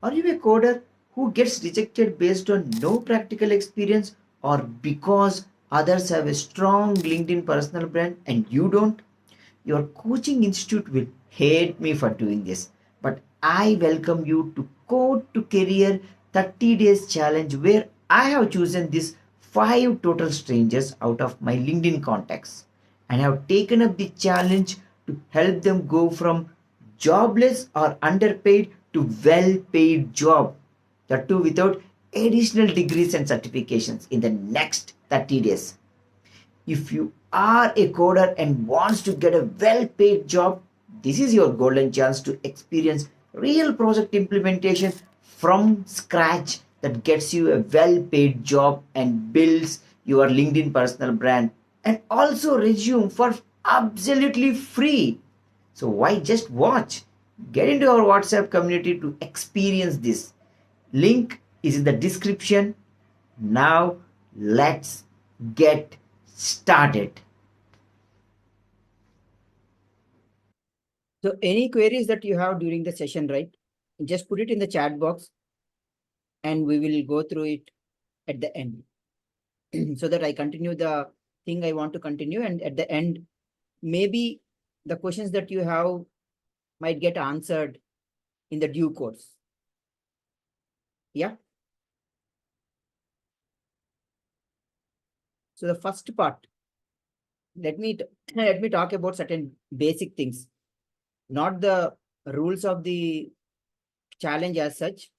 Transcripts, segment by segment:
Are you a coder who gets rejected based on no practical experience or because others have a strong LinkedIn personal brand and you don't? Your coaching institute will hate me for doing this, but I welcome you to Code to Career 30 Days Challenge, where I have chosen these 5 total strangers out of my LinkedIn contacts and have taken up the challenge to help them go from jobless or underpaid to well paid job, that too without additional degrees and certifications in the next 30 days. If you are a coder and wants to get a well paid job, this is your golden chance to experience real project implementation from scratch that gets you a well paid job and builds your LinkedIn personal brand and also resume for absolutely free. So why just watch? Get into our WhatsApp community to experience this. Link is in the description. Now let's get started. So any queries that you have during the session, right? Just put it in the chat box and we will go through it at the end so that I continue the thing I want to continue. And at the end, maybe the questions that you have might get answered in the due course. Yeah. So the first part, let me talk about certain basic things, not the rules of the challenge as such,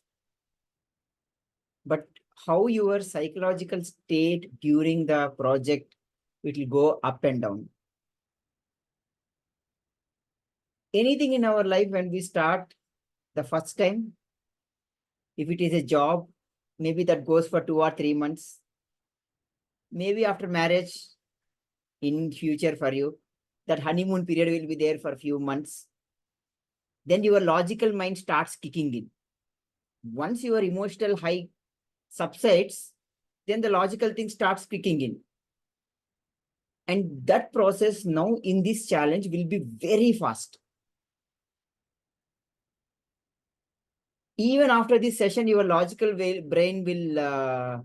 but how your psychological state during the project it will go up and down. Anything in our life when we start the first time, if it is a job, maybe that goes for 2 or 3 months. Maybe after marriage, in future for you, that honeymoon period will be there for a few months. Then your logical mind starts kicking in. Once your emotional high subsides, then the logical thing starts kicking in. And that process now in this challenge will be very fast. Even after this session, your logical brain will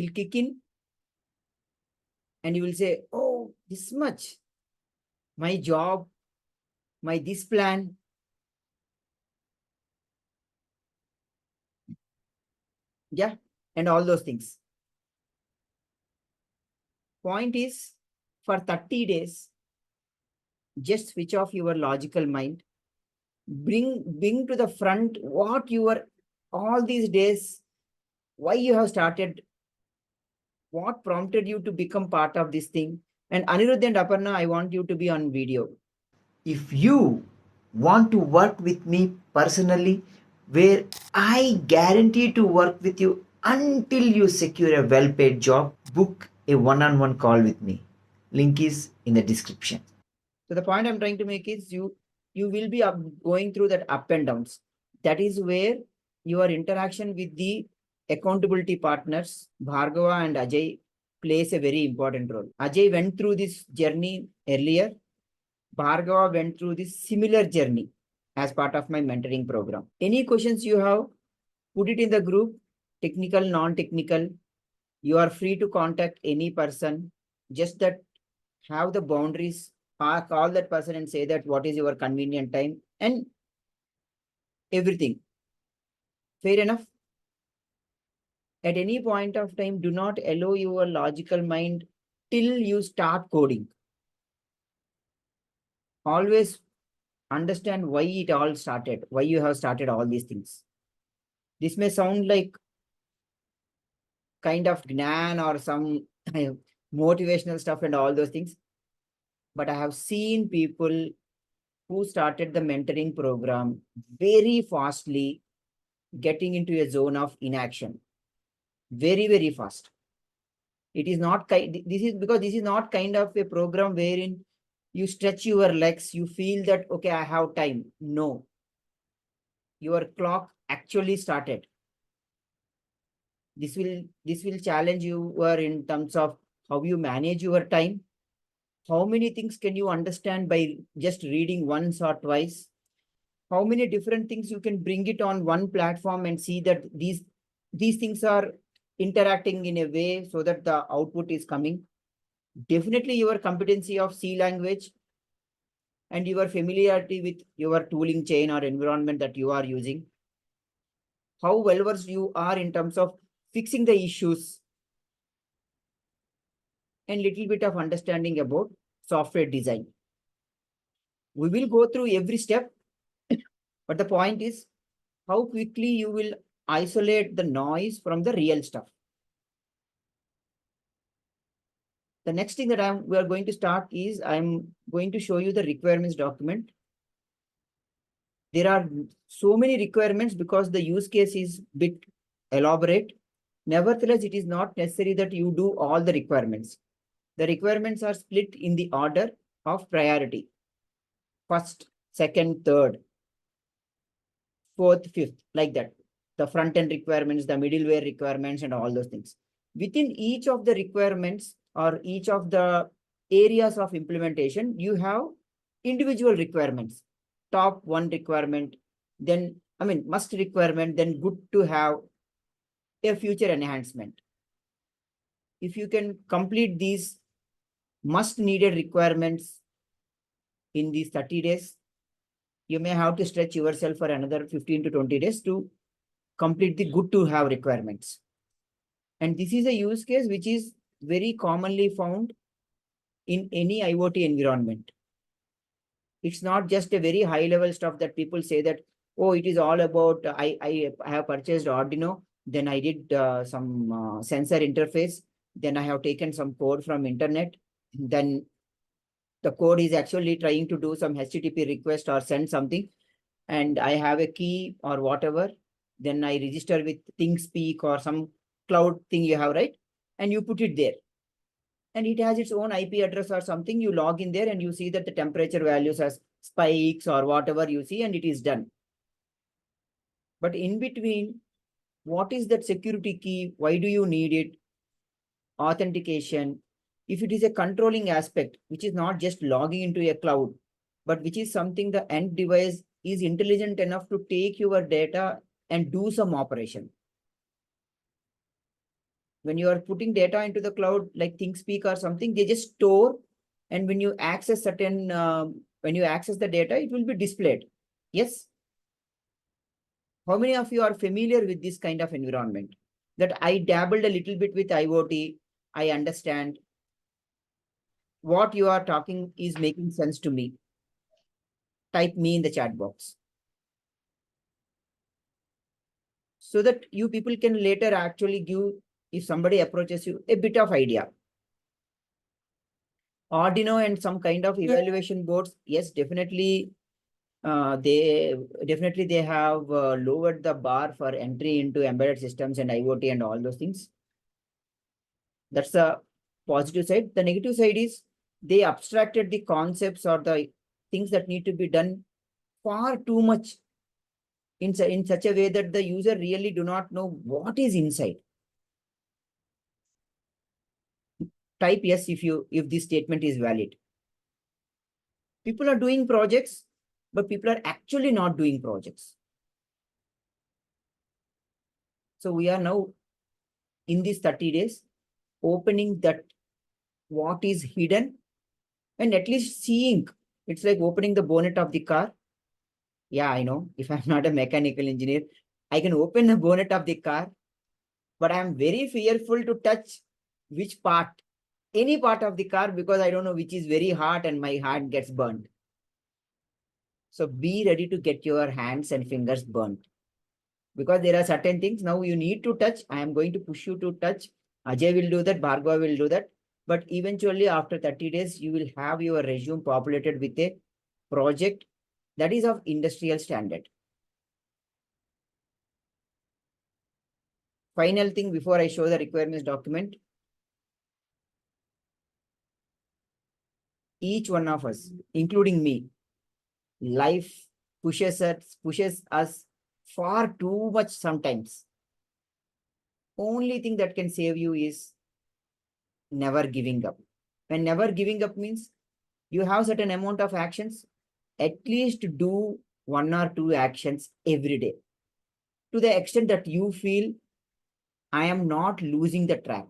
kick in and you will say, oh, this much, my job, my this plan. Yeah, and all those things. Point is, for 30 days, just switch off your logical mind. Bring to the front what you were all these days, why you have started, what prompted you to become part of this thing. And Anirudh and Aparna, I want you to be on video. If you want to work with me personally, where I guarantee to work with you until you secure a well paid job, book a one on one call with me. Link is in the description. So the point I'm trying to make is you will be going through that up and downs. That is where your interaction with the accountability partners, Bhargava and Ajay, plays a very important role. Ajay went through this journey earlier. Bhargava went through this similar journey as part of my mentoring program. Any questions you have, put it in the group, technical, non-technical. You are free to contact any person. Just that have the boundaries, call that person and say that what is your convenient time and everything. Fair enough? At any point of time, do not allow your logical mind till you start coding. Always understand why it all started, why you have started all these things. This may sound like kind of gnan or some motivational stuff and all those things, but I have seen people who started the mentoring program very fastly getting into a zone of inaction very, very fast. It is not this is because this is not kind of a program wherein you stretch your legs, you feel that, okay, I have time. No, your clock actually started. This will challenge you in terms of how you manage your time. How many things can you understand by just reading once or twice? how many different things you can bring it on one platform and see that these things are interacting in a way so that the output is coming. Definitely your competency of C language and your familiarity with your tooling chain or environment that you are using. How well versed you are in terms of fixing the issues, and little bit of understanding about software design. We will go through every step, but the point is how quickly you will isolate the noise from the real stuff. The next thing that we are going to start is I'm going to show you the requirements document. There are so many requirements because the use case is bit elaborate. Nevertheless, it is not necessary that you do all the requirements. The requirements are split in the order of priority. First, second, third, fourth, fifth, like that. The front end requirements, the middleware requirements, and all those things. Within each of the requirements or each of the areas of implementation, you have individual requirements. Top one requirement, then, must requirement, then good to have a future enhancement. If you can complete these must needed requirements in these 30 days, you may have to stretch yourself for another 15 to 20 days to complete the good to have requirements. And this is a use case which is very commonly found in any IoT environment. It's not just a very high level stuff that people say that, oh, it is all about, I have purchased Arduino, then I did some sensor interface, then I have taken some code from internet, then the code is actually trying to do some HTTP request or send something, and I have a key or whatever, then I register with ThinkSpeak or some cloud thing you have, right? And you put it there. And it has its own IP address or something. You log in there and you see that the temperature values has spikes or whatever you see, and it is done. But in between, what is that security key? Why do you need it? Authentication. If it is a controlling aspect, which is not just logging into a cloud, but which is something the end device is intelligent enough to take your data and do some operation. When you are putting data into the cloud, like ThinkSpeak or something, they just store, and when you access when you access the data, it will be displayed. Yes. How many of you are familiar with this kind of environment? That I dabbled a little bit with IoT. I understand what you are talking is making sense to me. Type me in the chat box, so that you people can later actually give, if somebody approaches you, a bit of idea. Arduino and some kind of evaluation boards, yes, definitely. They have lowered the bar for entry into embedded systems and IoT and all those things. That's the positive side. The negative side is they abstracted the concepts or the things that need to be done far too much in such a way that the user really do not know what is inside. Type yes if this statement is valid. People are doing projects, but people are actually not doing projects. So we are now in these 30 days opening that what is hidden and at least seeing. It's like opening the bonnet of the car. Yeah, I know, if I'm not a mechanical engineer, I can open the bonnet of the car, but I'm very fearful to touch which part, any part of the car, because I don't know which is very hot and my hand gets burnt. So be ready to get your hands and fingers burnt, because there are certain things now you need to touch. I am going to push you to touch. Ajay will do that, Bhargava will do that. But eventually, after 30 days, you will have your resume populated with a project that is of industrial standard. Final thing before I show the requirements document. Each one of us, including me, life pushes us far too much sometimes. Only thing that can save you is never giving up. When never giving up means you have certain amount of actions, at least do 1 or 2 actions every day, to the extent that you feel I am not losing the track.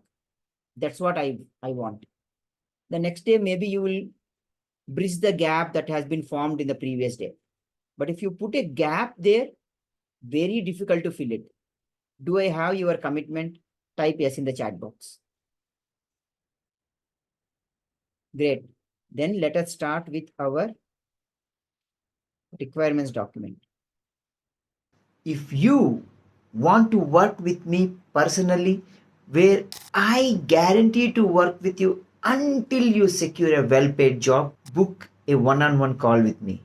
That's what I want. The next day, maybe you will bridge the gap that has been formed in the previous day. But if you put a gap there, very difficult to fill it. Do I have your commitment? Type yes in the chat box. Great. Then let us start with our requirements document. If you want to work with me personally, where I guarantee to work with you until you secure a well paid job, book a one on one call with me.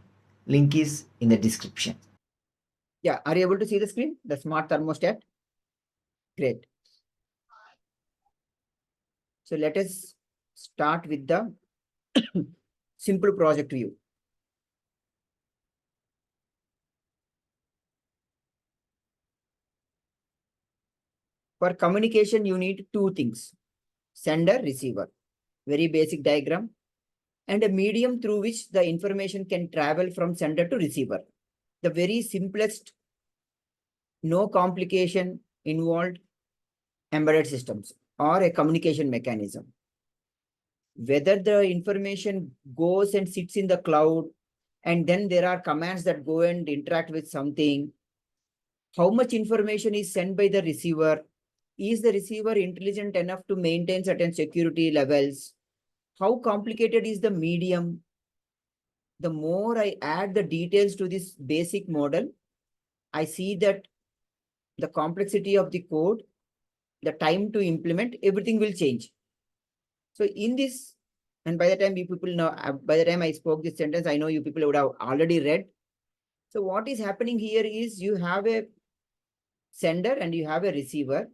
Link is in the description. Yeah, are you able to see the screen? The smart thermostat? Great. So let us start with the simple project view. For communication, you need two things: sender, receiver, very basic diagram, and a medium through which the information can travel from sender to receiver. The very simplest, no complication involved embedded systems or a communication mechanism. Whether the information goes and sits in the cloud, and then there are commands that go and interact with something, how much information is sent by the receiver, is the receiver intelligent enough to maintain certain security levels, how complicated is the medium. The more I add the details to this basic model, I see that the complexity of the code, the time to implement, everything will change. So in this, and by the time you people know, by the time I spoke this sentence, I know you people would have already read. So what is happening here is you have a sender and you have a receiver.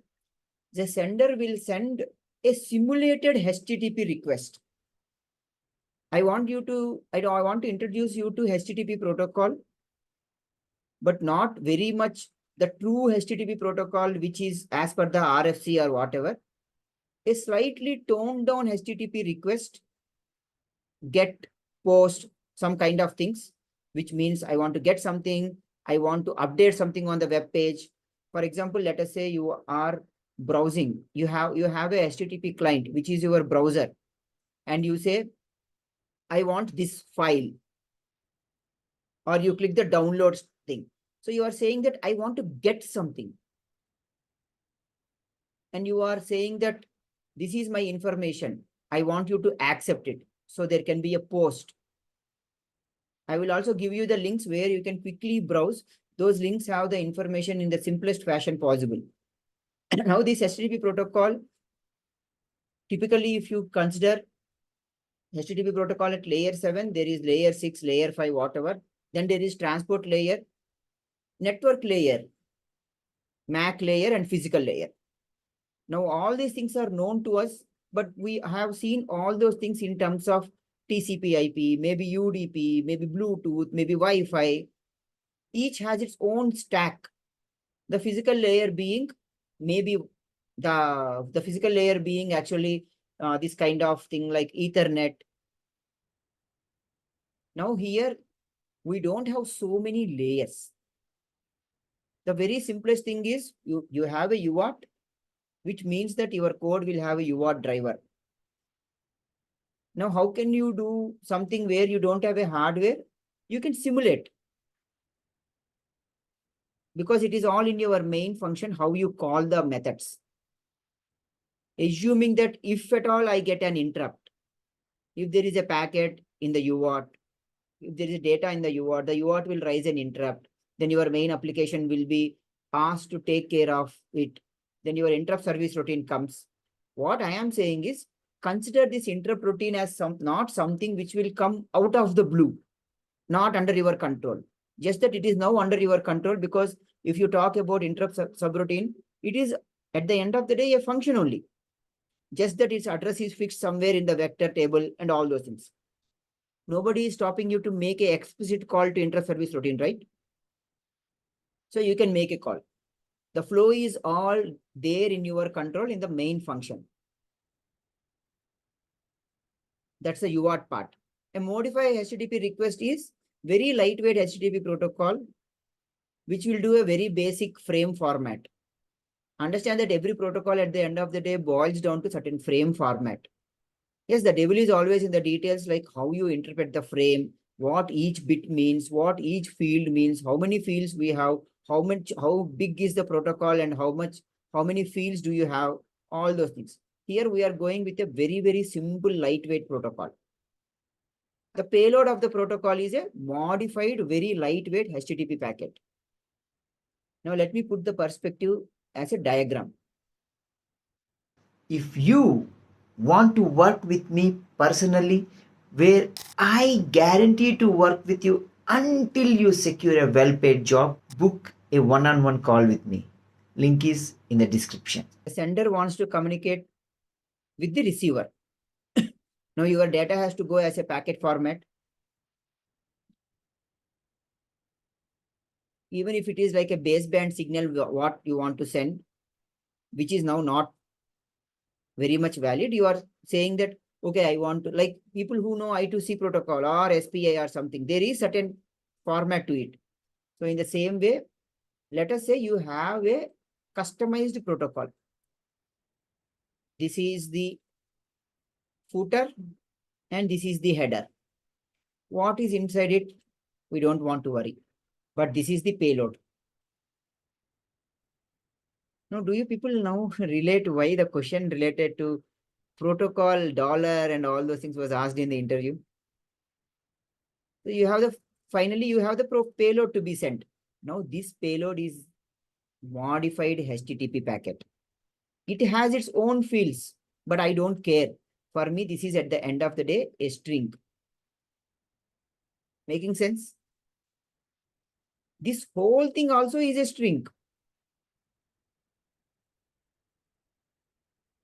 The sender will send a simulated HTTP request. I want to introduce you to HTTP protocol, but not very much the true HTTP protocol, which is as per the RFC or whatever. A slightly toned down HTTP request, get, post, some kind of things, which means I want to get something, I want to update something on the web page. For example, let us say you are browsing, you have a HTTP client, which is your browser, and you say, I want this file, or you click the download thing. So you are saying that I want to get something. And you are saying that this is my information. I want you to accept it. So there can be a post. I will also give you the links where you can quickly browse. Those links have the information in the simplest fashion possible. Now this HTTP protocol, typically if you consider HTTP protocol at layer 7, there is layer 6, layer 5, whatever. Then there is transport layer, network layer, MAC layer, and physical layer. Now all these things are known to us, but we have seen all those things in terms of TCP/IP, maybe UDP, maybe Bluetooth, maybe Wi-Fi. Each has its own stack. The physical layer being maybe the physical layer being actually this kind of thing like Ethernet. Now here we don't have so many layers. The very simplest thing is you have a UART, which means that your code will have a UART driver. Now, how can you do something where you don't have a hardware? You can simulate, because it is all in your main function, how you call the methods. Assuming that if at all I get an interrupt, if there is a packet in the UART, if there is data in the UART will raise an interrupt. Then your main application will be asked to take care of it. Then your interrupt service routine comes. What I am saying is, consider this interrupt routine as not something which will come out of the blue, not under your control. Just that it is now under your control, because if you talk about interrupt subroutine, it is at the end of the day a function only. Just that its address is fixed somewhere in the vector table and all those things. Nobody is stopping you to make a explicit call to interrupt service routine, right? So you can make a call. The flow is all there in your control in the main function. That's the UART part. A modify HTTP request is very lightweight HTTP protocol, which will do a very basic frame format. Understand that every protocol at the end of the day boils down to certain frame format. Yes, the devil is always in the details, like how you interpret the frame, what each bit means, what each field means, how many fields we have, how big is the protocol, and how many fields do you have, all those things. Here we are going with a very, very simple, lightweight protocol. The payload of the protocol is a modified, very lightweight HTTP packet. Now let me put the perspective as a diagram. If you want to work with me personally, where I guarantee to work with you until you secure a well paid job, book a one on one call with me. Link is in the description. The sender wants to communicate with the receiver. Now your data has to go as a packet format. Even if it is like a baseband signal, what you want to send, which is now not very much valid, you are saying that, okay, I want to, like people who know I2C protocol or SPI or something, there is certain format to it. So in the same way, let us say you have a customized protocol. This is the footer and this is the header. What is inside it, we don't want to worry, but this is the payload. Now, do you people now relate why the question related to protocol, dollar, and all those things was asked in the interview? So you have finally you have the payload to be sent. Now this payload is modified HTTP packet. It has its own fields, but I don't care. For me, this is at the end of the day a string. Making sense? This whole thing also is a string.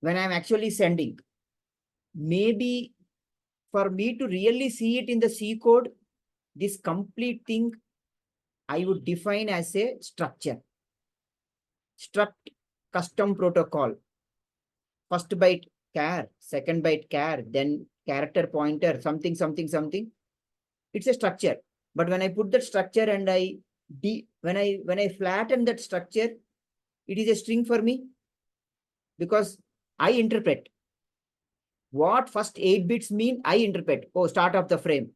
When I'm actually sending, maybe for me to really see it in the C code, this complete thing I would define as a structure. Struct custom protocol. First byte char, second byte char, then character pointer, something, something, something. It's a structure. But when I put that structure and when I flatten that structure, it is a string for me, because I interpret what first 8 bits mean. I interpret, oh, start of the frame,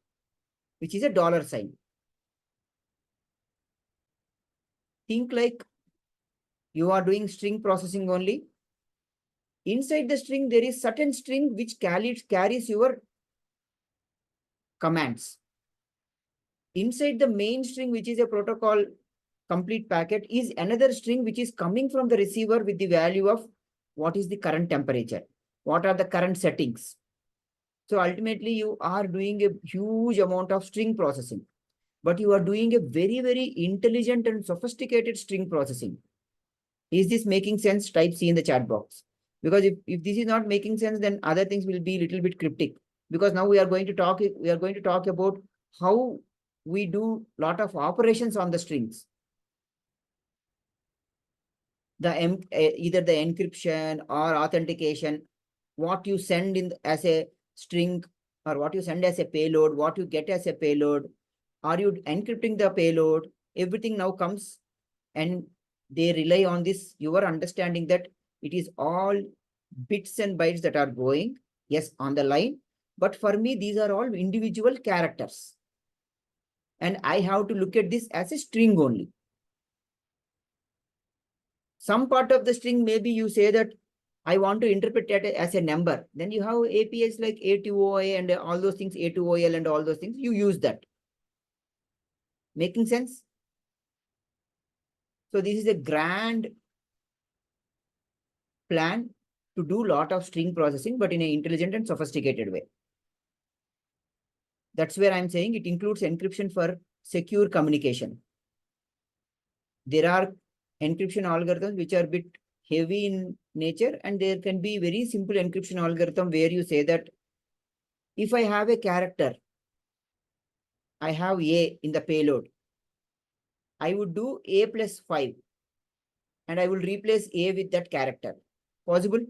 which is a dollar sign. Think like you are doing string processing only. Inside the string, there is certain string which carries your commands. Inside the main string, which is a protocol complete packet, is another string which is coming from the receiver with the value of what is the current temperature, what are the current settings. So ultimately, you are doing a huge amount of string processing, but you are doing a very, very intelligent and sophisticated string processing. Is this making sense? Type C in the chat box. Because if this is not making sense, then other things will be a little bit cryptic. Because now we are going to talk about how we do a lot of operations on the strings. Either the encryption or authentication, what you send in as a string, or what you send as a payload, what you get as a payload, are you encrypting the payload? Everything now comes, and they rely on this, your understanding that it is all bits and bytes that are going, yes, on the line. But for me, these are all individual characters. And I have to look at this as a string only. Some part of the string, maybe you say that I want to interpret it as a number. Then you have APIs like A2OA and all those things, A2OL and all those things. You use that. Making sense? So this is a grand plan to do a lot of string processing, but in an intelligent and sophisticated way. That's where I'm saying it includes encryption for secure communication. There are encryption algorithms which are a bit heavy in nature, and there can be very simple encryption algorithm where you say that if I have a character, I have A in the payload, I would do A plus 5 and I will replace A with that character. Possible?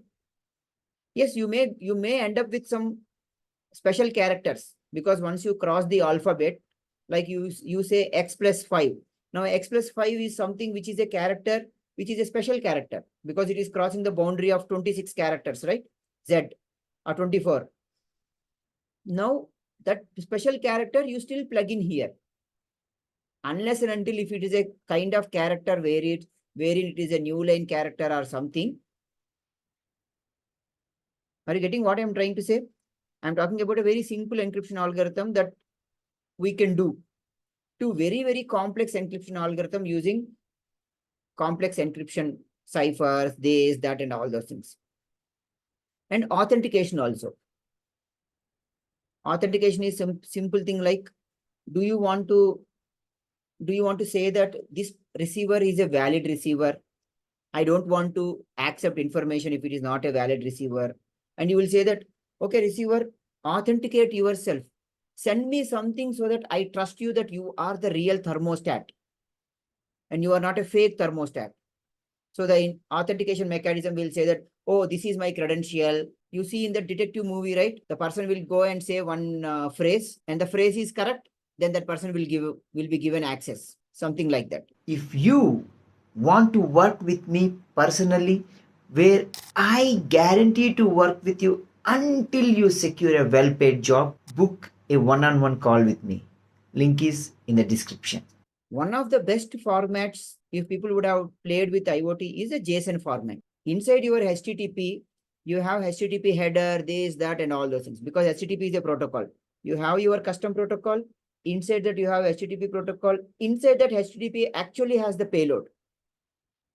Yes, you may end up with some special characters, because once you cross the alphabet, Like you say x plus 5. Now x plus 5 is something which is a character, which is a special character because it is crossing the boundary of 26 characters, right? Z or 24. Now that special character you still plug in here. Unless and until if it is a kind of character wherein it is a new line character or something. Are you getting what I'm trying to say? I'm talking about a very simple encryption algorithm that we can do to very, very complex encryption algorithm using complex encryption ciphers, this, that, and all those things. And authentication also. Authentication is some simple thing like, do you want to say that this receiver is a valid receiver? I don't want to accept information if it is not a valid receiver. And you will say that, okay, receiver, authenticate yourself. Send me something so that I trust you that you are the real thermostat and you are not a fake thermostat. So the authentication mechanism will say that, oh, this is my credential. You see in the detective movie, right? The person will go and say one phrase and the phrase is correct. Then that person will be given access, something like that. If you want to work with me personally, where I guarantee to work with you until you secure a well paid job, book a one on one call with me. Link is in the description. One of the best formats, if people would have played with IoT, is a JSON format. Inside your HTTP, you have HTTP header, this, that, and all those things because HTTP is a protocol. You have your custom protocol. Inside that, you have HTTP protocol. Inside that, HTTP actually has the payload.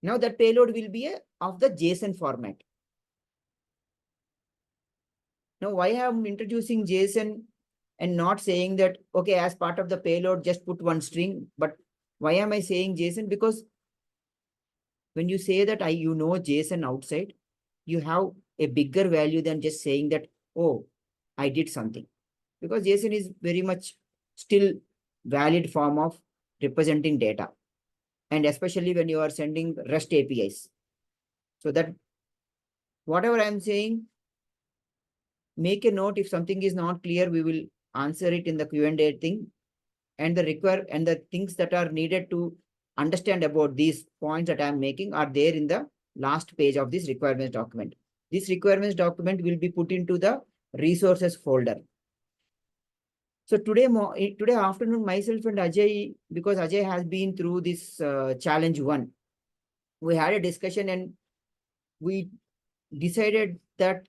Now, that payload will be of the JSON format. Now, why I'm introducing JSON and not saying that, okay, as part of the payload, just put one string. But why am I saying JSON? Because when you say that you know JSON outside, you have a bigger value than just saying that, oh, I did something. Because JSON is very much still valid form of representing data. And especially when you are sending REST APIs. So that whatever I'm saying, make a note. If something is not clear, we will answer it in the Q&A thing. And the things that are needed to understand about these points that I'm making are there in the last page of this requirements document. This requirements document will be put into the resources folder. So today afternoon, myself and Ajay, because Ajay has been through this challenge 1, we had a discussion and we decided that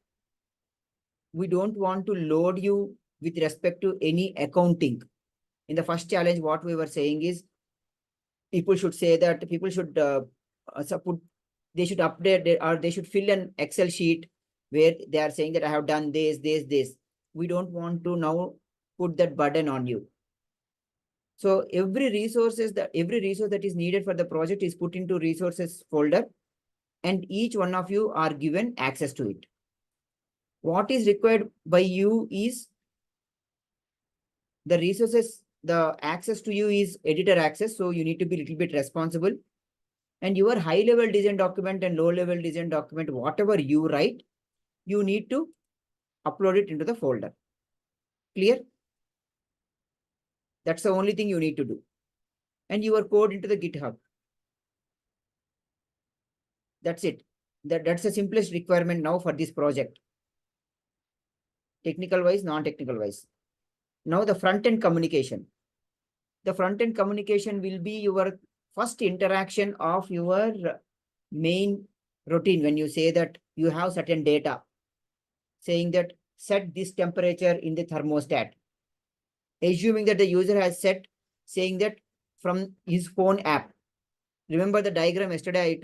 we don't want to load you with respect to any accounting. In the first challenge, what we were saying is people should say that people should they should update or they should fill an Excel sheet where they are saying that I have done this. We don't want to now put that burden on you. So every resource that is needed for the project is put into resources folder, and each one of you are given access to it. What is required by you is the resources, the access to you is editor access. So you need to be a little bit responsible. And your high level design document and low level design document, whatever you write, you need to upload it into the folder. Clear? That's the only thing you need to do. And your code into the GitHub. That's it. That's the simplest requirement now for this project. Technical wise, non-technical wise. Now the front-end communication. The front-end communication will be your first interaction of your main routine. When you say that you have certain data, saying that set this temperature in the thermostat, assuming that the user has set, saying that from his phone app. Remember the diagram yesterday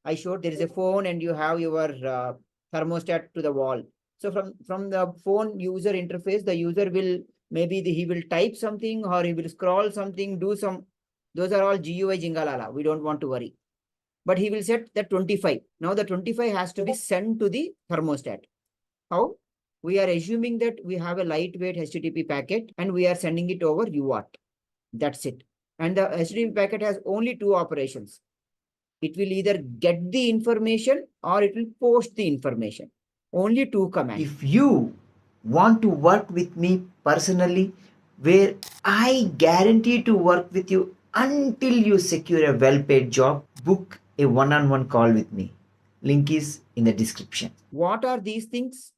I showed there is a phone and you have your thermostat to the wall. So from the phone user interface, the user will, maybe he will type something or he will scroll something, do some, those are all GUI jingalala. We don't want to worry. But he will set the 25. Now the 25 has to be sent to the thermostat. How? We are assuming that we have a lightweight HTTP packet and we are sending it over UART. That's it. And the HTTP packet has only 2 operations. It will either get the information or it will post the information. Only 2 commands. If you want to work with me personally, where I guarantee to work with you until you secure a well-paid job. Book a one-on-one call with me. Link is in the description. What are these things?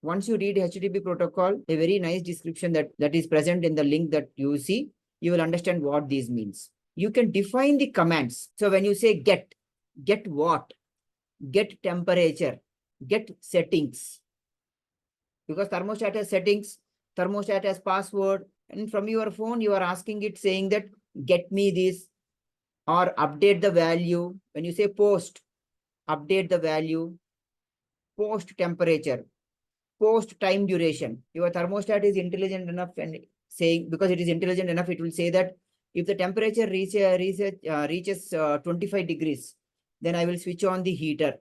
Once you read HTTP protocol, a very nice description that is present in the link that you see, you will understand what these means. You can define the commands. So when you say get what? Get temperature, get settings. Because thermostat has settings, thermostat has password, and from your phone, you are asking it saying that get me this or update the value. When you say post, update the value, post temperature, post time duration. Your thermostat is intelligent enough and saying, because it is intelligent enough, it will say that if the temperature reaches 25 degrees, then I will switch on the heater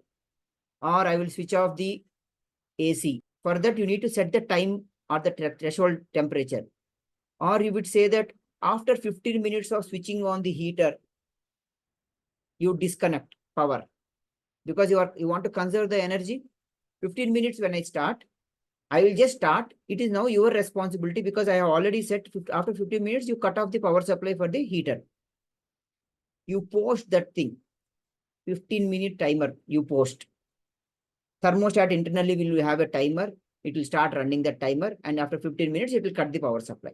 or I will switch off the AC. For that, you need to set the time or the threshold temperature. Or you would say that after 15 minutes of switching on the heater, you disconnect power because you want to conserve the energy. 15 minutes when I start, I will just start. It is now your responsibility because I have already set after 15 minutes, you cut off the power supply for the heater. You post that thing. 15-minute timer, you post. Thermostat internally will have a timer. It will start running that timer. And after 15 minutes, it will cut the power supply.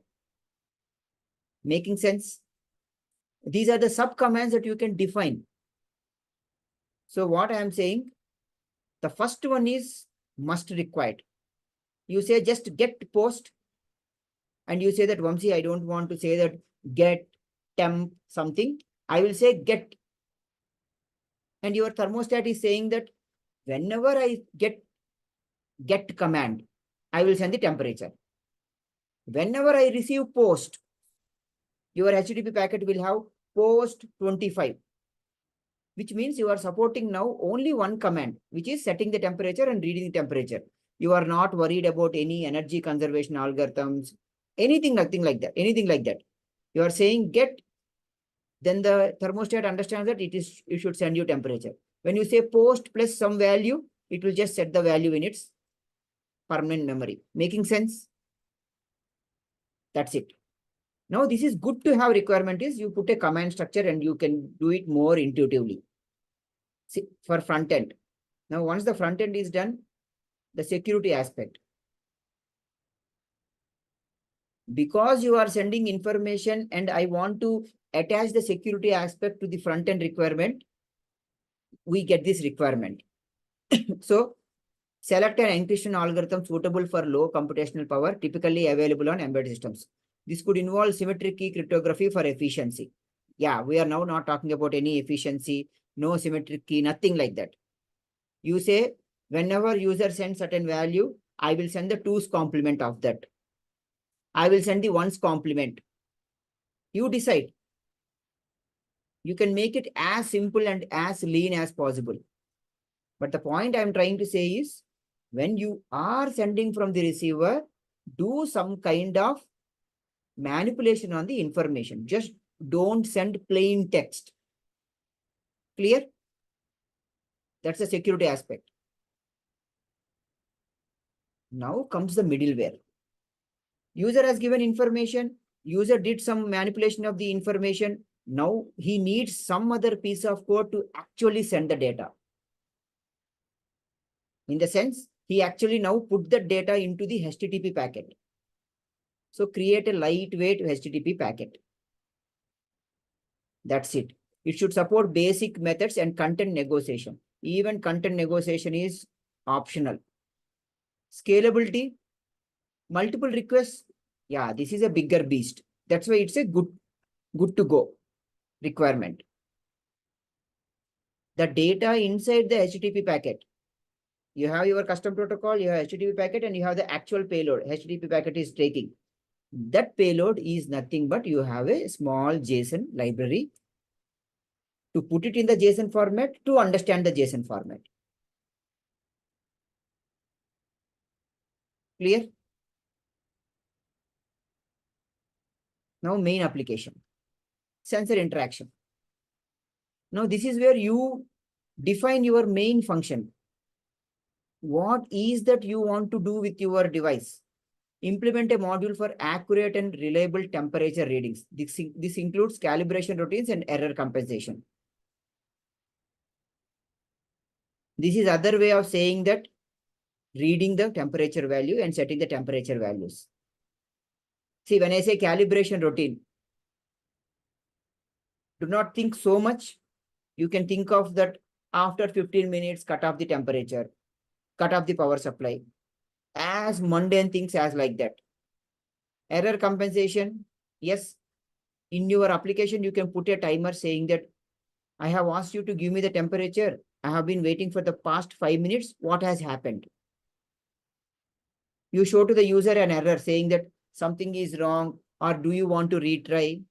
Making sense? These are the sub commands that you can define. So what I am saying, the first one is must required. You say just get post. And you say that Vamsi, I don't want to say that get temp something. I will say get. And your thermostat is saying that whenever I get command, I will send the temperature. Whenever I receive post, your HTTP packet will have post 25, which means you are supporting now only one command, which is setting the temperature and reading the temperature. You are not worried about any energy conservation algorithms, anything, nothing like that, anything like that. You are saying get, then the thermostat understands that it should send you temperature. When you say post plus some value, it will just set the value in its permanent memory. Making sense? That's it. Now, this is good to have requirement is you put a command structure and you can do it more intuitively. See, for front end. Now, once the front end is done, the security aspect. Because you are sending information and I want to attach the security aspect to the front end requirement, we get this requirement. So, select an encryption algorithm suitable for low computational power, typically available on embedded systems. This could involve symmetric key cryptography for efficiency. Yeah, we are now not talking about any efficiency, no symmetric key, nothing like that. You say, whenever user sends certain value, I will send the twos complement of that. I will send the ones complement. You decide. You can make it as simple and as lean as possible. But the point I'm trying to say is, when you are sending from the receiver, do some kind of manipulation on the information. Just don't send plain text. Clear? That's the security aspect. Now comes the middleware. User has given information. User did some manipulation of the information. Now he needs some other piece of code to actually send the data. In the sense, he actually now put the data into the HTTP packet. So create a lightweight HTTP packet. That's it. It should support basic methods and content negotiation. Even content negotiation is optional. Scalability, multiple requests. Yeah, this is a bigger beast. That's why it's a good to go requirement. The data inside the HTTP packet. You have your custom protocol, you have HTTP packet, and you have the actual payload. HTTP packet is taking. That payload is nothing but you have a small JSON library to put it in the JSON format to understand the JSON format. Clear? Now main application. Sensor interaction. Now this is where you define your main function. What is that you want to do with your device? Implement a module for accurate and reliable temperature readings. This includes calibration routines and error compensation. This is other way of saying that reading the temperature value and setting the temperature values. See, when I say calibration routine, do not think so much. You can think of that after 15 minutes, cut off the temperature, cut off the power supply, as mundane things as like that. Error compensation, yes, in your application, you can put a timer saying that I have asked you to give me the temperature. I have been waiting for the past 5 minutes. What has happened? You show to the user an error saying that something is wrong, or do you want to retry?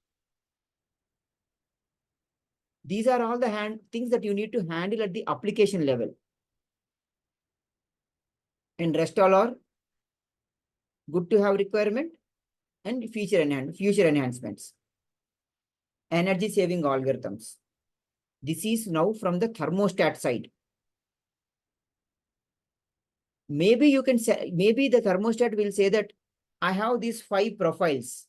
These are all the things that you need to handle at the application level. And rest all are good to have requirement and future enhancements. Energy saving algorithms. This is now from the thermostat side. Maybe you can say, maybe the thermostat will say that I have these 5 profiles.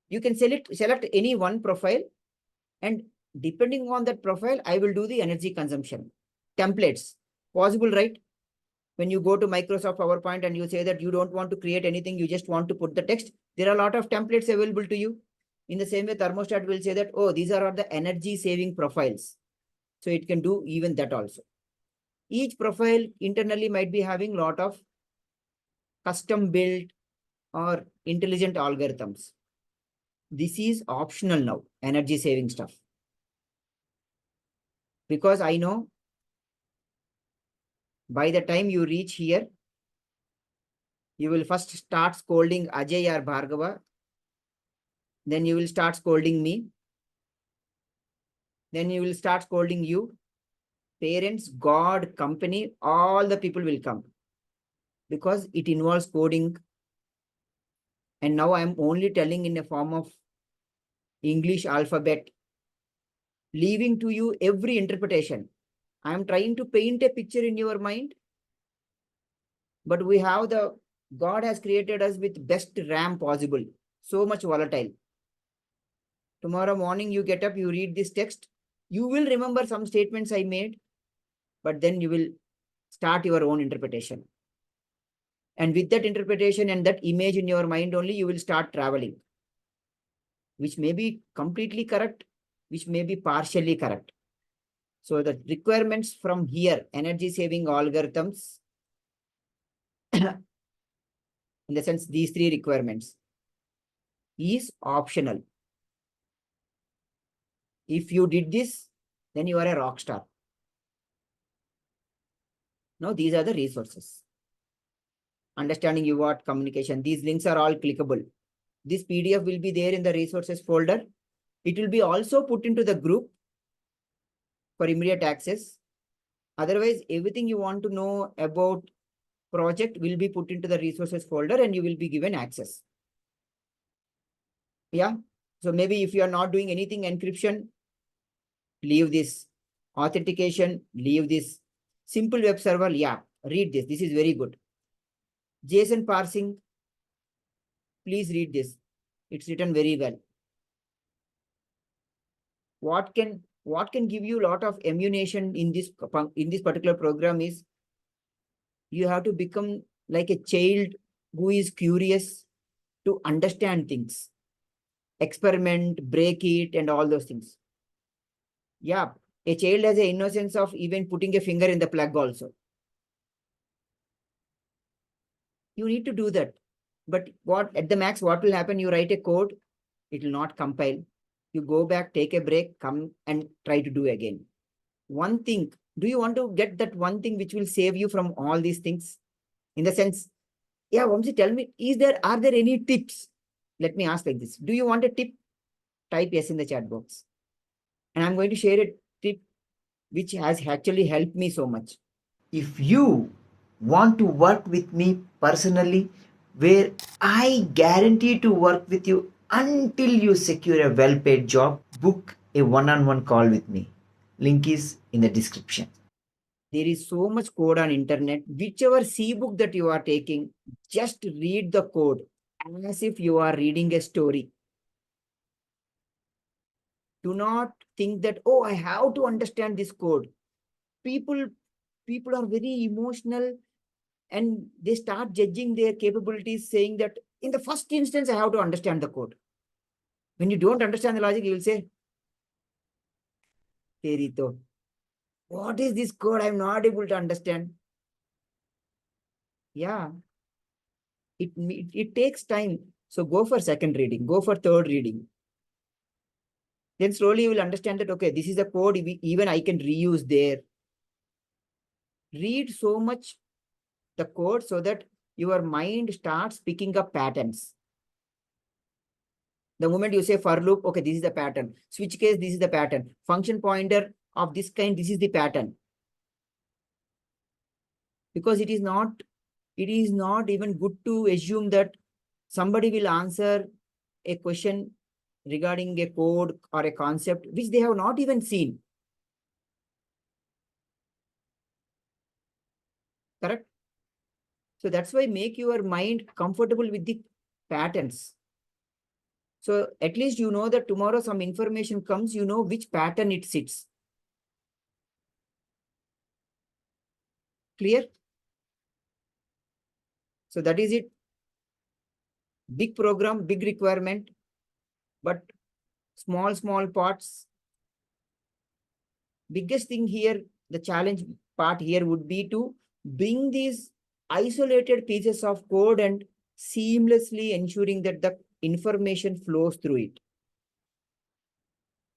You can select any one profile, and depending on that profile, I will do the energy consumption. Templates, possible, right? When you go to Microsoft PowerPoint and you say that you don't want to create anything, you just want to put the text, there are a lot of templates available to you. In the same way, thermostat will say that, oh, these are all the energy saving profiles. So it can do even that also. Each profile internally might be having a lot of custom built or intelligent algorithms. This is optional now, energy saving stuff. Because I know by the time you reach here, you will first start scolding Ajay or Bhargava. Then you will start scolding me. Then you will start scolding you. Parents, God, company, all the people will come. Because it involves coding. And now I am only telling in a form of English alphabet, leaving to you every interpretation. I am trying to paint a picture in your mind. But we have God has created us with best RAM possible. So much volatile. Tomorrow morning you get up, you read this text. You will remember some statements I made, but then you will start your own interpretation. And with that interpretation and that image in your mind only, you will start traveling, which may be completely correct, which may be partially correct. So the requirements from here, energy saving algorithms, in the sense, these 3 requirements is optional. If you did this, then you are a rock star. Now, these are the resources. Understanding you what communication. These links are all clickable. This PDF will be there in the resources folder. It will be also put into the group for immediate access. Otherwise, everything you want to know about project will be put into the resources folder and you will be given access. Yeah. So maybe if you are not doing anything encryption, leave this. Authentication, leave this. Simple web server, yeah, read this. This is very good. JSON parsing, please read this. It's written very well. What can give you a lot of ammunition in this particular program is you have to become like a child who is curious to understand things, experiment, break it, and all those things. Yeah, a child has an innocence of even putting a finger in the plug also. You need to do that. But at the max, what will happen? You write a code, it will not compile. You go back, take a break, come and try to do again. One thing, do you want to get that one thing which will save you from all these things? In the sense, yeah, Vamsi, tell me, are there any tips? Let me ask like this. Do you want a tip? Type yes in the chat box. And I'm going to share a tip which has actually helped me so much. If you want to work with me personally, where I guarantee to work with you until you secure a well paid job, book a one on one call with me. Link is in the description. There is so much code on internet. Whichever C-book that you are taking, just read the code as if you are reading a story. Do not think that, oh, I have to understand this code. People are very emotional and they start judging their capabilities, saying that in the first instance, I have to understand the code. When you don't understand the logic, you will say, hey, Rito, what is this code? I'm not able to understand. Yeah, it takes time. So go for second reading, go for third reading. Then slowly you will understand that, okay, this is the code, even I can reuse there. Read so much the code so that your mind starts picking up patterns. The moment you say for loop, okay, this is the pattern. Switch case, this is the pattern. Function pointer of this kind, this is the pattern. Because it is not even good to assume that somebody will answer a question regarding a code or a concept which they have not even seen. Correct? So that's why make your mind comfortable with the patterns. So at least you know that tomorrow some information comes, you know which pattern it sits. Clear? So that is it. Big program, big requirement, but small parts. Biggest thing here, the challenge part here would be to bring these isolated pieces of code and seamlessly ensuring that the information flows through it.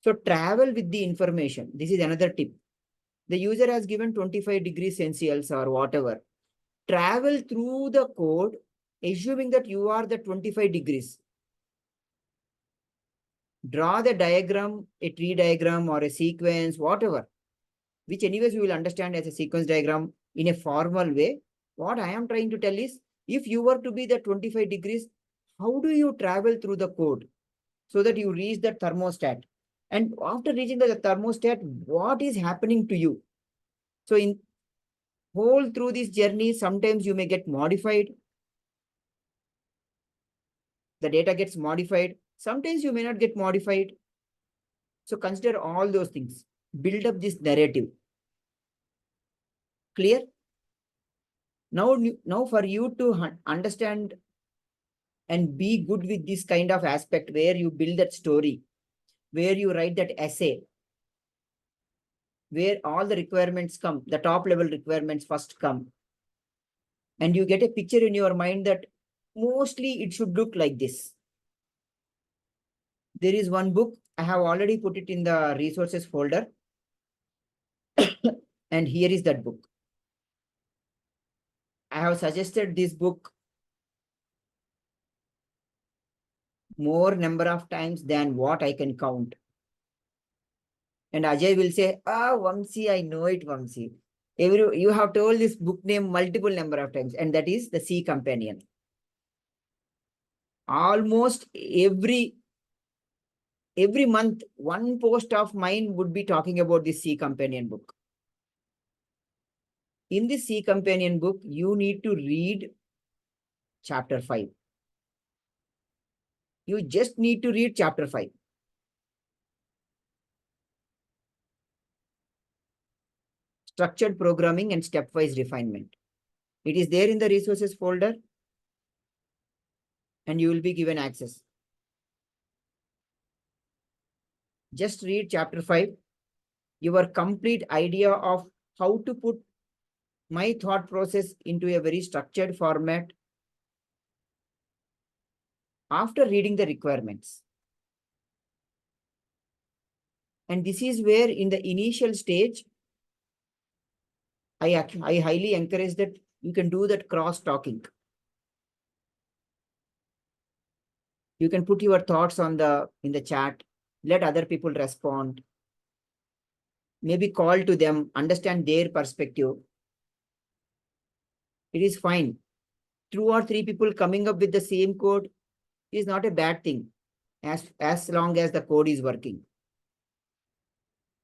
So travel with the information. This is another tip. The user has given 25 degrees Celsius or whatever. Travel through the code, assuming that you are the 25 degrees. Draw the diagram, a tree diagram or a sequence, whatever, which anyways we will understand as a sequence diagram in a formal way. What I am trying to tell is, if you were to be the 25 degrees, how do you travel through the code so that you reach the thermostat? And after reaching the thermostat, what is happening to you? So in whole through this journey, sometimes you may get modified. The data gets modified. Sometimes you may not get modified. So consider all those things. Build up this narrative. Clear? Now for you to understand and be good with this kind of aspect where you build that story, where you write that essay, where all the requirements come, the top level requirements first come, and you get a picture in your mind that mostly it should look like this. There is one book, I have already put it in the resources folder. And here is that book. I have suggested this book more number of times than what I can count. And Ajay will say, Vamsi, I know it, Vamsi. You have told this book name multiple number of times, and that is the C Companion. Almost every month, one post of mine would be talking about this C Companion book. In this C Companion book, you need to read chapter 5. You just need to read chapter 5. Structured programming and stepwise refinement. It is there in the resources folder, and you will be given access. Just read chapter 5. Your complete idea of how to put my thought process into a very structured format after reading the requirements. And this is where in the initial stage, I highly encourage that you can do that cross-talking. You can put your thoughts in the chat, let other people respond, maybe call to them, understand their perspective. It is fine. 2 or 3 people coming up with the same code is not a bad thing as long as the code is working.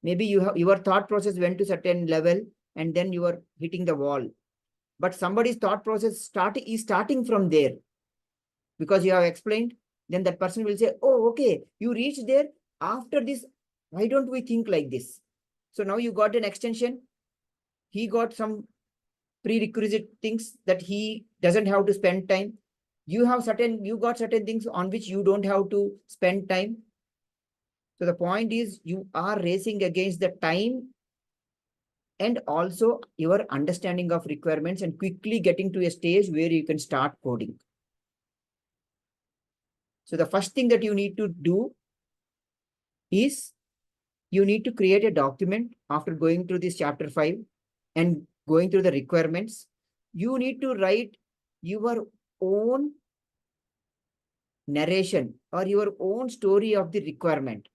Maybe your thought process went to certain level, and then you are hitting the wall. But somebody's thought process is starting from there, because you have explained. Then that person will say, oh, okay, you reached there. After this, why don't we think like this? So now you got an extension. He got some prerequisite things that he doesn't have to spend time. You got certain things on which you don't have to spend time. So the point is, you are racing against the time and also your understanding of requirements, and quickly getting to a stage where you can start coding. So the first thing that you need to do is you need to create a document after going through this chapter 5 and going through the requirements. You need to write your own narration or your own story of the requirement.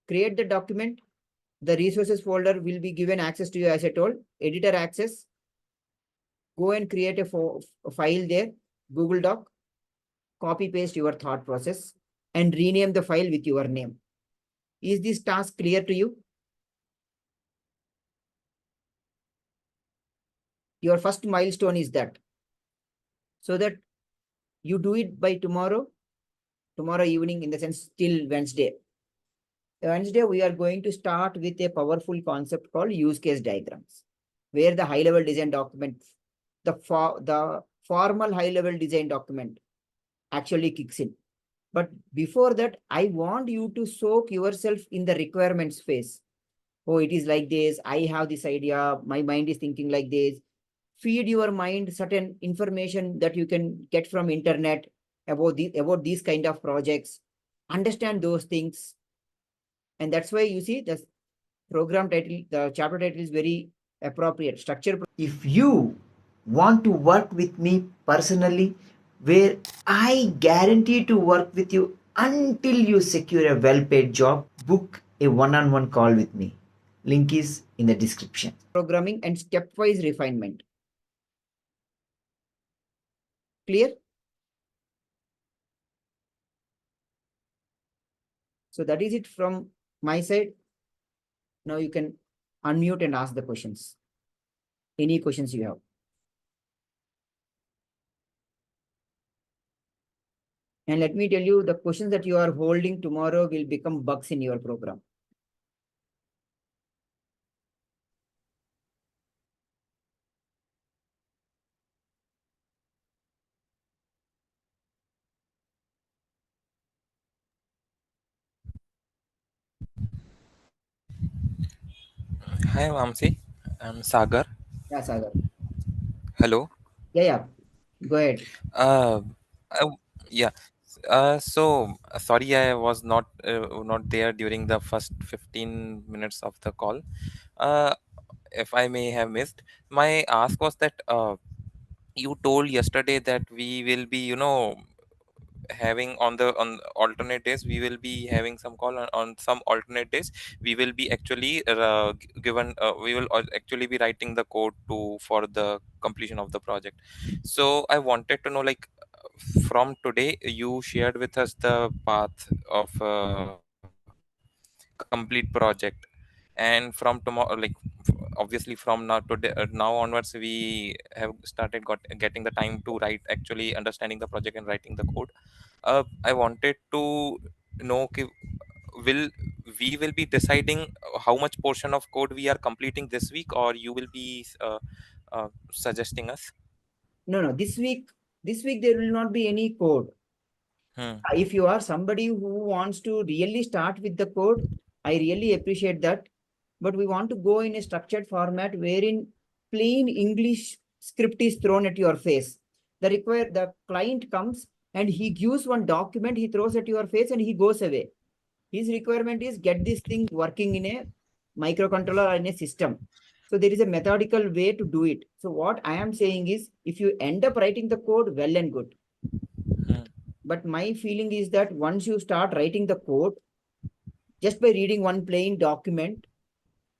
Create the document. The resources folder will be given access to you, as I told. Editor access. Go and create a file there, Google Doc. Copy paste your thought process and rename the file with your name. Is this task clear to you? Your first milestone is that, so that you do it by tomorrow evening, in the sense till Wednesday. Wednesday, we are going to start with a powerful concept called use case diagrams, where the high-level design document, the formal high-level design document actually kicks in. But before that, I want you to soak yourself in the requirements phase. Oh, it is like this. I have this idea. My mind is thinking like this. Feed your mind certain information that you can get from internet about these kind of projects. Understand those things. And that's why you see the program title, the chapter title is very appropriate. Structure. If you want to work with me personally, where I guarantee to work with you until you secure a well paid job, book a one on one call with me. Link is in the description. Programming and stepwise refinement. Clear? So that is it from my side. Now you can unmute and ask the questions. Any questions you have? And let me tell you, the questions that you are holding tomorrow will become bugs in your program. Hi, Vamsi. I'm Sagar. Yeah, Sagar. Hello. Yeah. Go ahead. Uh, I, yeah. Sorry, I was not there during the first 15 minutes of the call. Uh, if I may have missed, my ask was that you told yesterday that we will be, having on alternate days, we will be having some call on some alternate days. We will be actually given we will actually be writing the code to for the completion of the project. So I wanted to know, like, from today you shared with us the path of complete project, and from tomorrow, like, obviously from now today now onwards, we have started getting the time to write, actually understanding the project and writing the code. I wanted to know, will we will be deciding how much portion of code we are completing this week, or you will be suggesting us? No. This week there will not be any code. Hmm. If you are somebody who wants to really start with the code, I really appreciate that. But we want to go in a structured format wherein plain English script is thrown at your face. The client comes and he gives one document, he throws at your face and he goes away. His requirement is get this thing working in a microcontroller or in a system. So there is a methodical way to do it. So what I am saying is, if you end up writing the code, well and good. Hmm. But my feeling is that once you start writing the code, just by reading one plain document,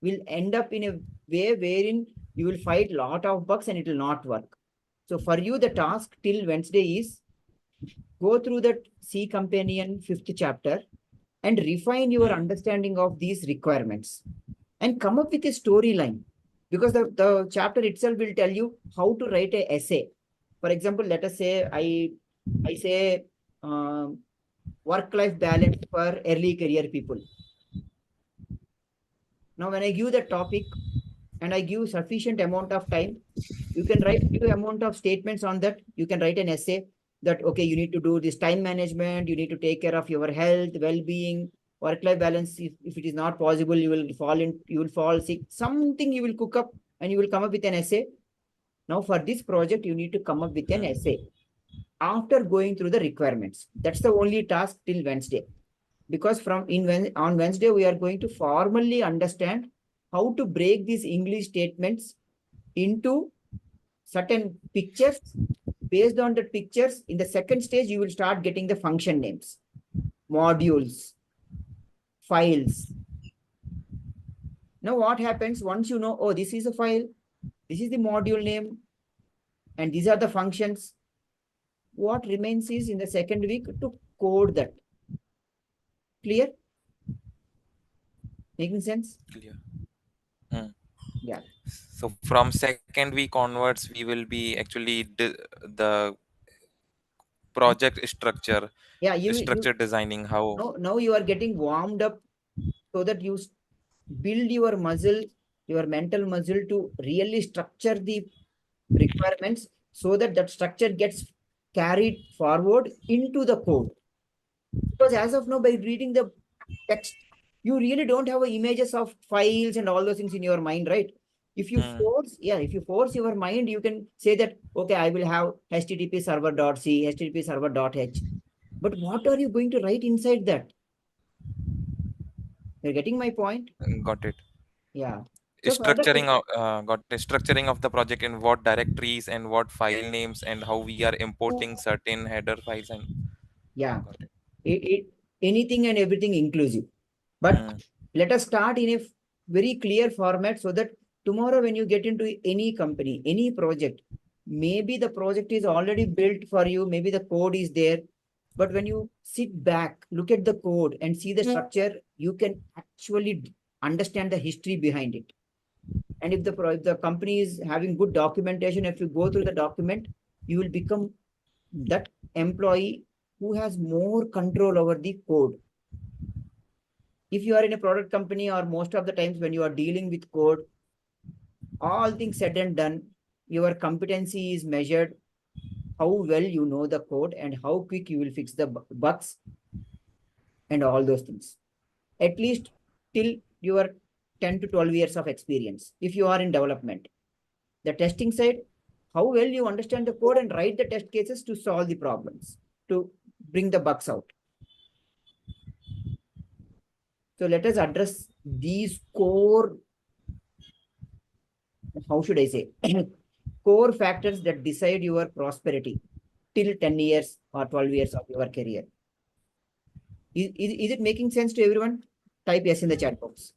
will end up in a way wherein you will find a lot of bugs and it will not work. So for you, the task till Wednesday is go through that C companion 5th chapter and refine your understanding of these requirements. and come up with a storyline, because the chapter itself will tell you how to write a essay. For example, let us say I say work-life balance for early career people. Now, when I give the topic and I give sufficient amount of time, you can write few amount of statements on that. You can write an essay that, okay, you need to do this time management, you need to take care of your health, well-being, work-life balance. If it is not possible, you will fall sick. Something you will cook up and you will come up with an essay. Now, for this project, you need to come up with an essay after going through the requirements. That's the only task till Wednesday. Because on Wednesday, we are going to formally understand how to break these English statements into certain pictures. Based on the pictures, in the second stage, you will start getting the function names, modules, files. Now, what happens once you know, oh, this is a file, this is the module name, and these are the functions. What remains is in the second week to code that. Clear? Making sense? Clear. Hmm. Yeah. So from second week onwards, we will be actually the project structure, Yeah, structure designing how. now you are getting warmed up so that you build your muscle, your mental muscle to really structure the requirements so that that structure gets carried forward into the code. Because as of now, by reading the text, you really don't have images of files and all those things in your mind, right? If you Hmm. force, yeah, if you force your mind, you can say that, okay, I will have HTTP server.c, HTTP server.h. But what are you going to write inside that? You're getting my point? Got it. Yeah. So further, Got it. Structuring of the project in what directories and what file names and how we are importing certain header files and yeah, got it. it anything and everything inclusive. But Hmm. let us start in a very clear format so that tomorrow when you get into any company, any project, maybe the project is already built for you, maybe the code is there, but when you sit back, look at the code and see the structure, you can actually understand the history behind it. And if the company is having good documentation, if you go through the document, you will become that employee who has more control over the code. If you are in a product company, or most of the times when you are dealing with code, all things said and done, your competency is measured how well you know the code and how quick you will fix the bugs and all those things. At least till your 10 to 12 years of experience. If you are in development, the testing side, how well you understand the code and write the test cases to solve the problems, to bring the bugs out. So let us address these core, how should I say, core factors that decide your prosperity till 10 years or 12 years of your career. Is it making sense to everyone? Type yes in the chat box.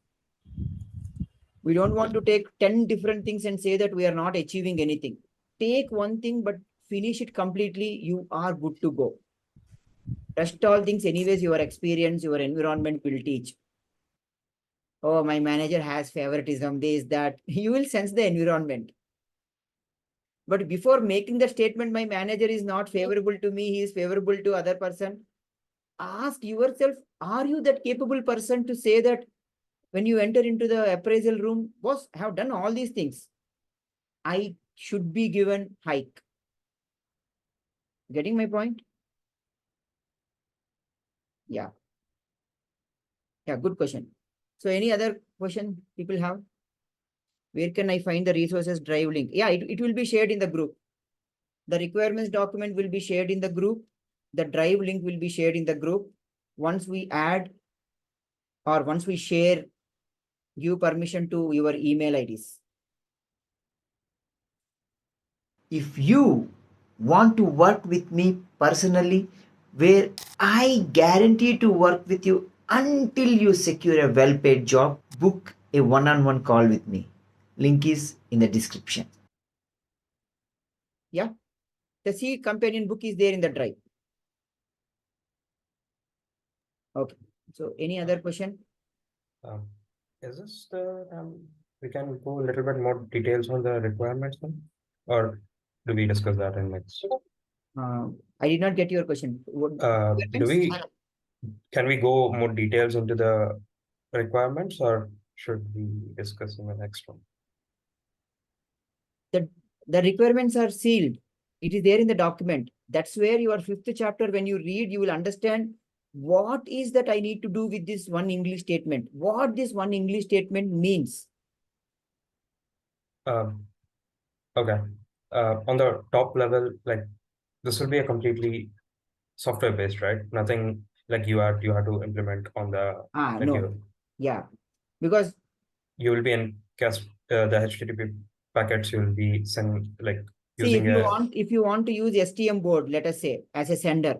We don't want to take 10 different things and say that we are not achieving anything. Take one thing, but finish it completely. You are good to go. Rest all things, anyways, your experience, your environment will teach. Oh, my manager has favoritism, this, that. You will sense the environment. But before making the statement, my manager is not favorable to me, he is favorable to other person. Ask yourself, are you that capable person to say that when you enter into the appraisal room, boss, I have done all these things, I should be given hike. Getting my point? Yeah. Yeah, good question. So any other question people have? Where can I find the resources drive link? Yeah, it will be shared in the group. The requirements document will be shared in the group. The drive link will be shared in the group. Once we add or once we share, give permission to your email IDs. If you want to work with me personally, where I guarantee to work with you until you secure a well paid job, book a one on one call with me. Link is in the description. Yeah. The C companion book is there in the drive. Okay. So any other question? Is this the we can go a little bit more details on the requirements then? Or do we discuss that in next? I did not get your question. What requirements? Can we go more details into the requirements, or should we discuss in the next one? The requirements are sealed. It is there in the document. That's where your fifth chapter, when you read, you will understand what is that I need to do with this one English statement, what this one English statement means. Okay. On the top level, like this will be a completely software based, right? Nothing like you have to implement on the like No. Yeah. Because you will be in the HTTP packets you will be sending like see, using if you want to use STM board, let us say, as a sender,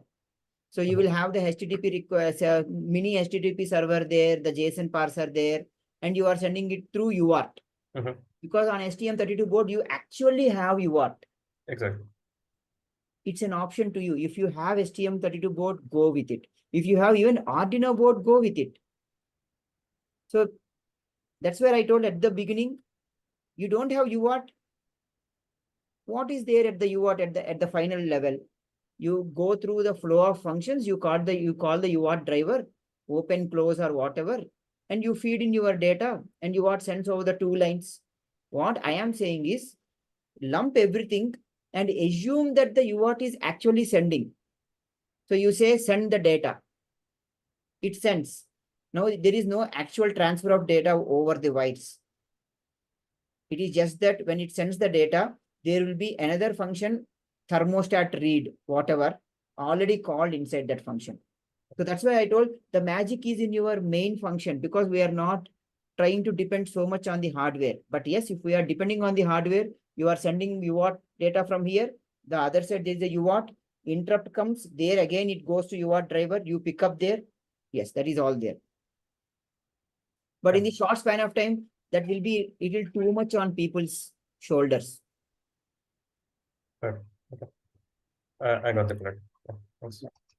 so you will have the HTTP request, mini HTTP server there, the JSON parser there, and you are sending it through UART. Because on STM32 board, you actually have UART. Exactly. It's an option to you. If you have STM32 board, go with it. If you have even Arduino board, go with it. So that's where I told at the beginning, you don't have UART. What is there at the UART at the final level? You go through the flow of functions, you call the UART driver, open, close, or whatever, and you feed in your data, and UART sends over the 2 lines. What I am saying is, lump everything and assume that the UART is actually sending. So you say send the data. It sends. Now there is no actual transfer of data over the wires. It is just that when it sends the data, there will be another function, thermostat read, whatever, already called inside that function. So that's why I told the magic is in your main function, because we are not trying to depend so much on the hardware. But yes, if we are depending on the hardware, you are sending UART data from here. The other side, there is a UART. Interrupt comes there again, it goes to UART driver. You pick up there. Yes, that is all there. But in the short span of time, that will be it will too much on people's shoulders. Okay. I got the correct.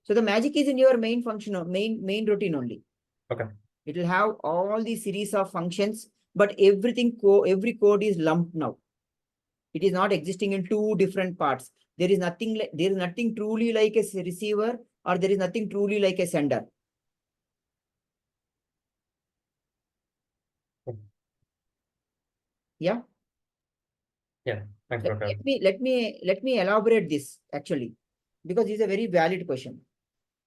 So the magic is in your main function, main routine only. Okay. It will have all the series of functions, but every code is lumped now. It is not existing in two different parts. There is nothing truly like a receiver, or there is nothing truly like a sender. Yeah. Yeah. Thanks, let me elaborate this actually, because it's a very valid question.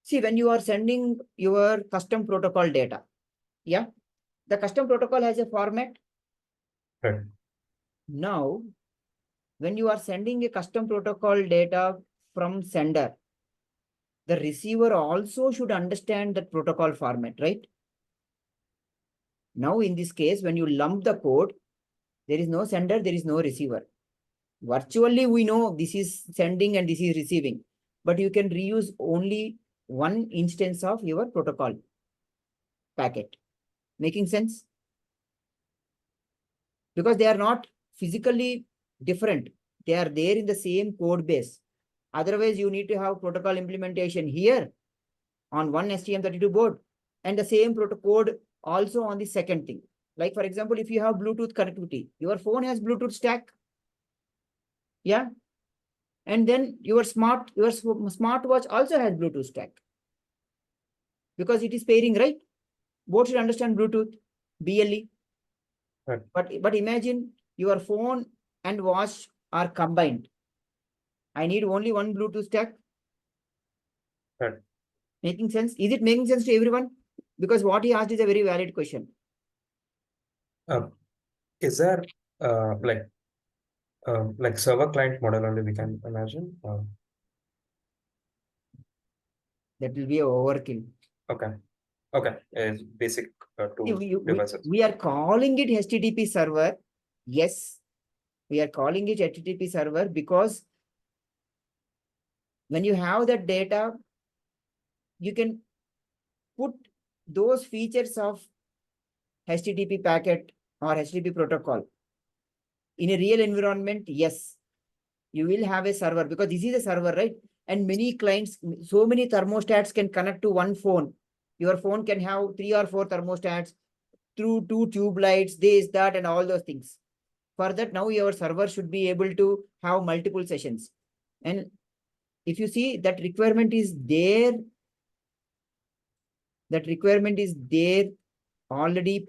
See, when you are sending your custom protocol data, yeah, the custom protocol has a format. Right. Now, when you are sending a custom protocol data from sender, the receiver also should understand that protocol format, right? Now, in this case, when you lump the code, there is no sender, there is no receiver. Virtually, we know this is sending and this is receiving, but you can reuse only one instance of your protocol packet. Making sense? Because they are not physically different. They are there in the same code base. Otherwise, you need to have protocol implementation here on one STM32 board, and the same protocol also on the second thing. Like, for example, if you have Bluetooth connectivity, your phone has Bluetooth stack. Yeah. And then your smartwatch also has Bluetooth stack. Because it is pairing, right? Both should understand Bluetooth, BLE. Right. But imagine your phone and watch are combined. I need only one Bluetooth stack. Right. Making sense? Is it making sense to everyone? Because what he asked is a very valid question. Is there like server client model only we can imagine? That will be a overkill. Okay. Okay. It's basic devices. We are calling it HTTP server. Yes, we are calling it HTTP server because when you have that data, you can put those features of HTTP packet or HTTP protocol in a real environment. Yes, you will have a server because this is a server, right? And many clients, so many thermostats can connect to one phone. Your phone can have 3 or 4 thermostats, through 2 tube lights, this, that, and all those things. For that, now your server should be able to have multiple sessions. And if you see that requirement is there, already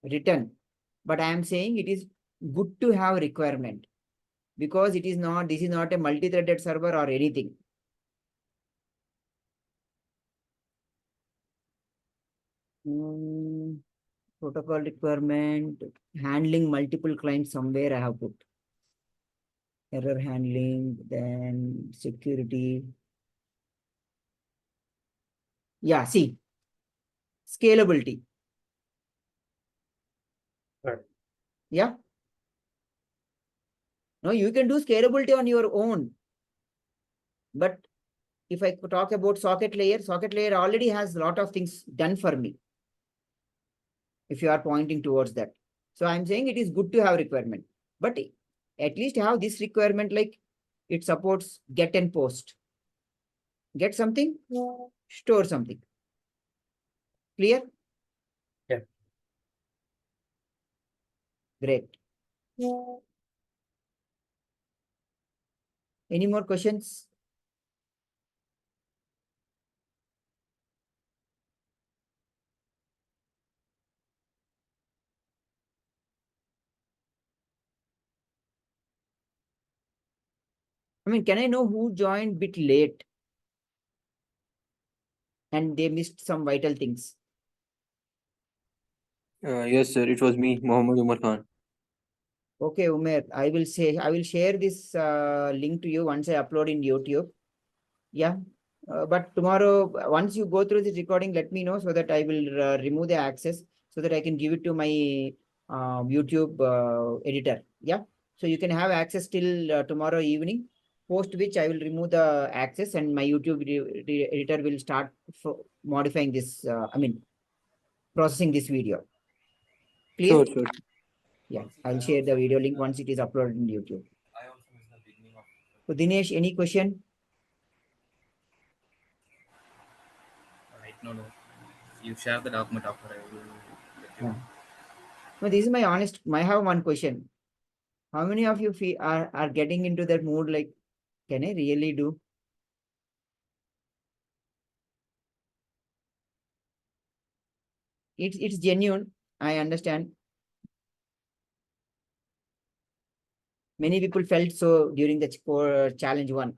written. But I am saying it is good to have requirement, because this is not a multi-threaded server or anything. Protocol requirement, handling multiple clients, somewhere I have put. Error handling, then security. Yeah, see, scalability. Right. Yeah. No, you can do scalability on your own. But if I talk about socket layer already has a lot of things done for me. If you are pointing towards that. So I'm saying it is good to have requirement, but at least have this requirement, like it supports get and post. Get something, store something. Clear? Yeah. Great. Any more questions? I mean, can I know who joined bit late and they missed some vital things? Yes, sir. It was me, Mohammed Umar Khan. Okay, Umer, I will share this link to you once I upload in YouTube. Yeah. But tomorrow, once you go through this recording, let me know so that I will remove the access so that I can give it to my YouTube editor. Yeah. So you can have access till tomorrow evening, post which I will remove the access and my YouTube editor will start modifying this, processing this video. Clear? Sure, sure. Yeah, I'll share the video link once it is uploaded in YouTube. I also missed the beginning of. So Dinesh, any question? Right now, no. You share the document after I will let you. Yeah. No, this is my honest. I have one question. How many of you are getting into that mood? Like, can I really do? It's genuine. I understand. Many people felt so during the challenge 1.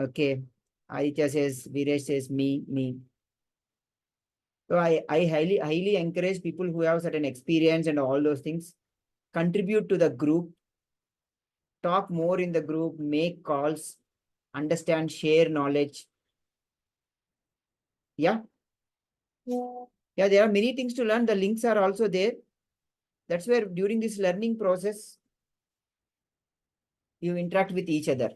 Okay. Aditya says, Viresh says, me. So I highly encourage people who have certain experience and all those things, contribute to the group, talk more in the group, make calls, understand, share knowledge. Yeah. Yeah, there are many things to learn. The links are also there. That's where during this learning process, you interact with each other.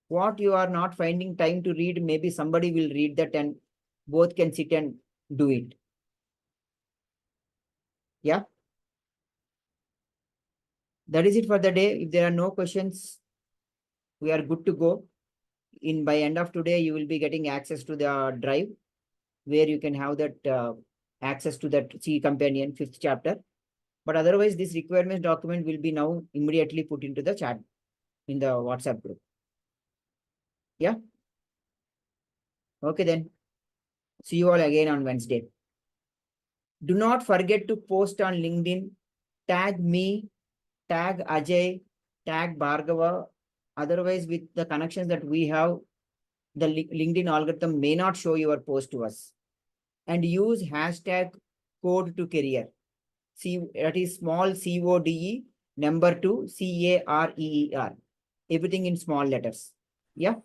What you are not finding time to read, maybe somebody will read that and both can sit and do it. Yeah. That is it for the day. If there are no questions, we are good to go. By end of today, you will be getting access to the drive where you can have that access to that C companion 5th chapter. But otherwise, this requirements document will be now immediately put into the chat in the WhatsApp group. Yeah. Okay, then. See you all again on Wednesday. Do not forget to post on LinkedIn. Tag me, tag Ajay, tag Bhargava. Otherwise, with the connections that we have, the LinkedIn algorithm may not show your post to us. And use hashtag Code2Career. That is small CODE, number 2 CAREER. Everything in small letters. Yeah.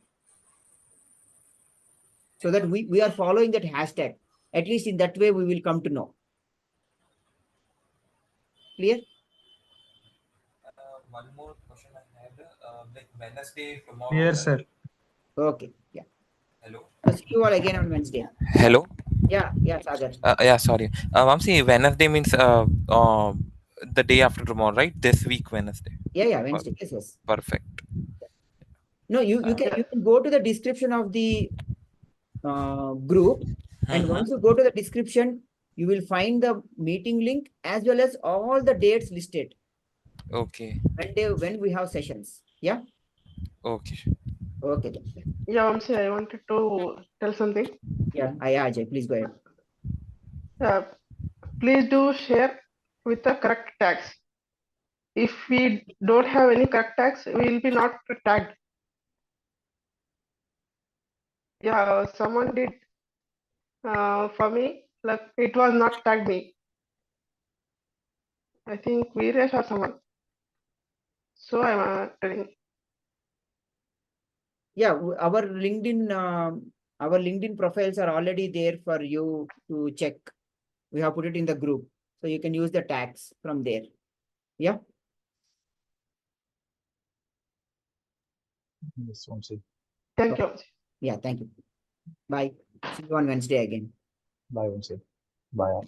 So that we are following that hashtag. At least in that way, we will come to know. Clear? One more question I had. Like Wednesday tomorrow. Yes, sir. Okay. Yeah. Hello. So see you all again on Wednesday. Hello. Yeah, Sagar. Yeah, sorry. Vamsi, Wednesday means the day after tomorrow, right? This week, Wednesday. Yeah, Wednesday. Yes. Perfect. No, you can go to the description of the group And once you go to the description, you will find the meeting link as well as all the dates listed. Okay. When we have sessions. Yeah. Okay. Okay. Then. Yeah, Vamsi, I wanted to tell something. Yeah. Ajay, please go ahead. Please do share with the correct tags. If we don't have any correct tags, we will be not tagged. Yeah, someone did for me, like it was not tagged me. I think Veeresh or someone. So I'm telling. Yeah, our LinkedIn profiles are already there for you to check. We have put it in the group, so you can use the tags from there. Yeah. Yes, Vamsi. Thank you. Yeah. Thank you. Bye. See you on Wednesday again. Bye, Vamsi. Bye.